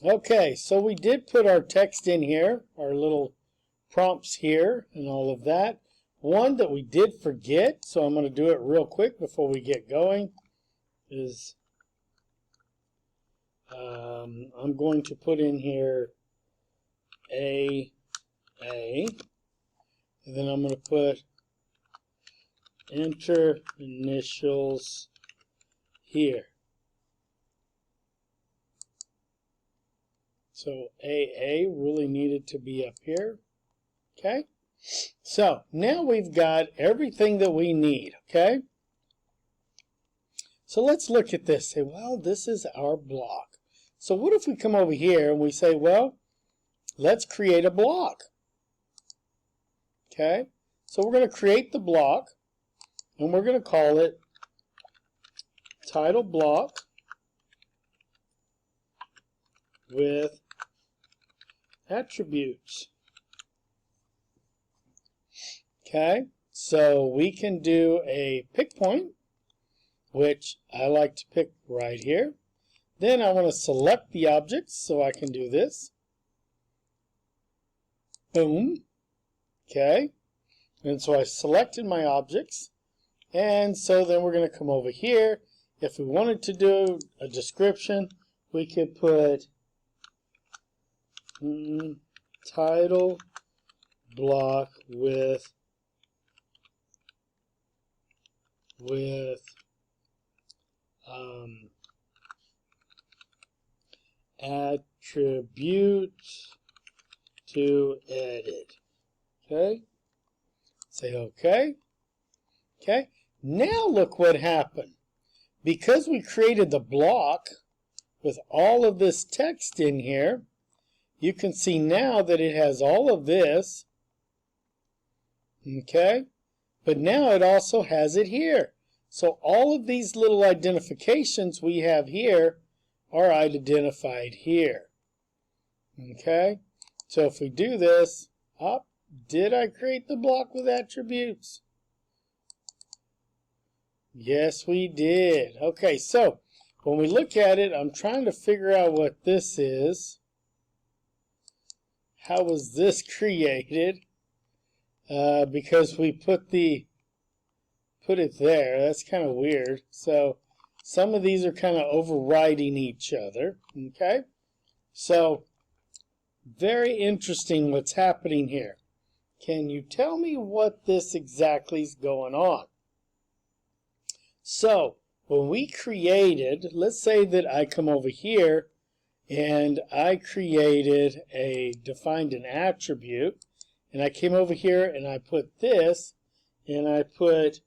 Okay, so we did put our text in here, our little prompts here and all of that. One that we did forget, so I'm going to do it real quick before we get going, is I'm going to put in here A, and then I'm going to put enter initials here. So AA really needed to be up here. Okay, so now we've got everything that we need. Okay, so let's look at this. Say, well, this is our block. So what if we come over here and we say, well, let's create a block. Okay, so we're going to create the block, and we're going to call it title block with attributes. Okay, so we can do a pick point, which I like to pick right here. Then I want to select the objects, so I can do this. Boom. Okay, and so I selected my objects, and so then we're going to come over here. If we wanted to do a description, we could put title block with attributes to edit. Okay, say okay. Okay, now look what happened. Because we created the block with all of this text in here, you can see now that it has all of this. Okay, but now it also has it here. So all of these little identifications we have here are identified here. Okay, so if we do this, did I create the block with attributes? Yes, we did. Okay, so when we look at it, I'm trying to figure out what this is. How was this created? Because we put it there. That's kind of weird. So some of these are kind of overriding each other. Okay, so very interesting what's happening here. Can you tell me what this exactly is going on? So when we created, let's say that I come over here and I defined an attribute, and I came over here and I put this, and I put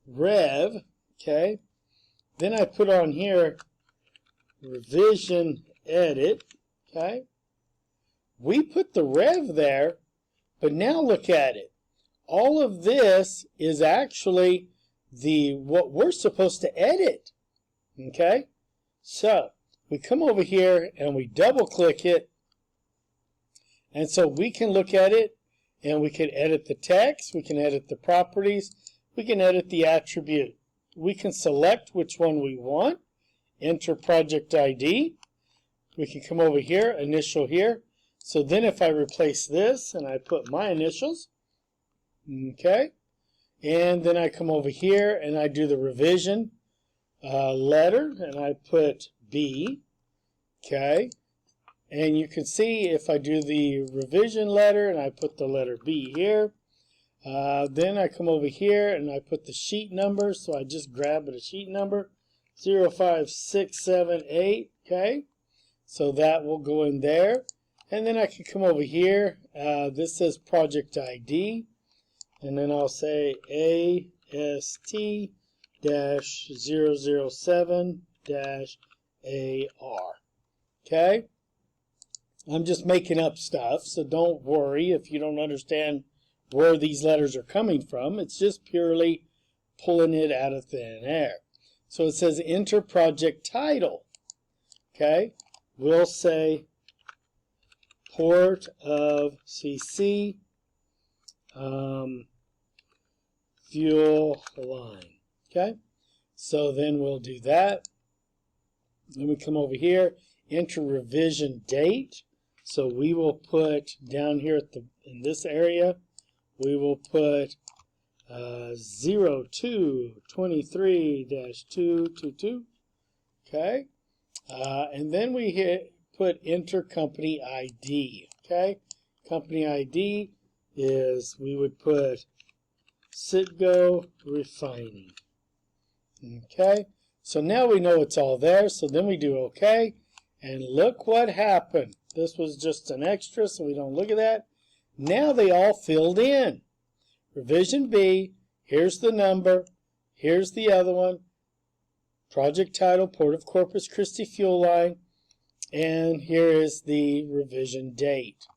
rev, okay, then I put on here revision edit, okay, we put the rev there, but now look at it. All of this is actually what we're supposed to edit. Okay? So we come over here and we double click it. And so we can look at it and we can edit the text, we can edit the properties, we can edit the attribute. We can select which one we want, enter project ID. We can come over here, initial here. So then if I replace this and I put my initials, okay, and then I come over here and I do the revision letter and I put B, okay, and you can see if I do the revision letter and I put the letter B here, then I come over here and I put the sheet number, so I just grab a sheet number 05678, okay, so that will go in there, and then I can come over here, this says project ID, and then I'll say AST-007-AR. Okay? I'm just making up stuff, so don't worry if you don't understand where these letters are coming from. It's just purely pulling it out of thin air. So it says enter project title. Okay? We'll say port of CC fuel line. Okay, so then we'll do that, Then we come over here, enter revision date. So we will put down here in this area, we will put 0223-222. Okay. And then we put enter company ID. Okay. Company ID is, we would put Citgo Refining. Okay. So now we know it's all there. So then we do OK. And look what happened. This was just an extra, so we don't look at that. Now they all filled in. Revision B, here's the number, here's the other one, project title, Port of Corpus Christi fuel line, and here is the revision date.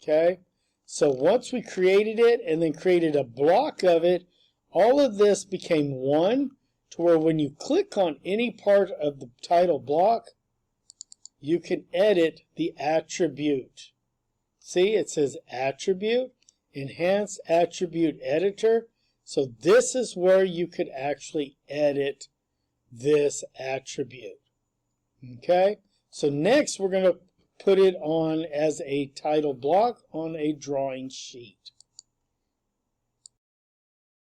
Okay, so once we created it and then created a block of it, all of this became one, to where when you click on any part of the title block, you can edit the attribute. See, it says attribute, enhance attribute editor. So this is where you could actually edit this attribute. Okay, so next we're going to put it on as a title block on a drawing sheet.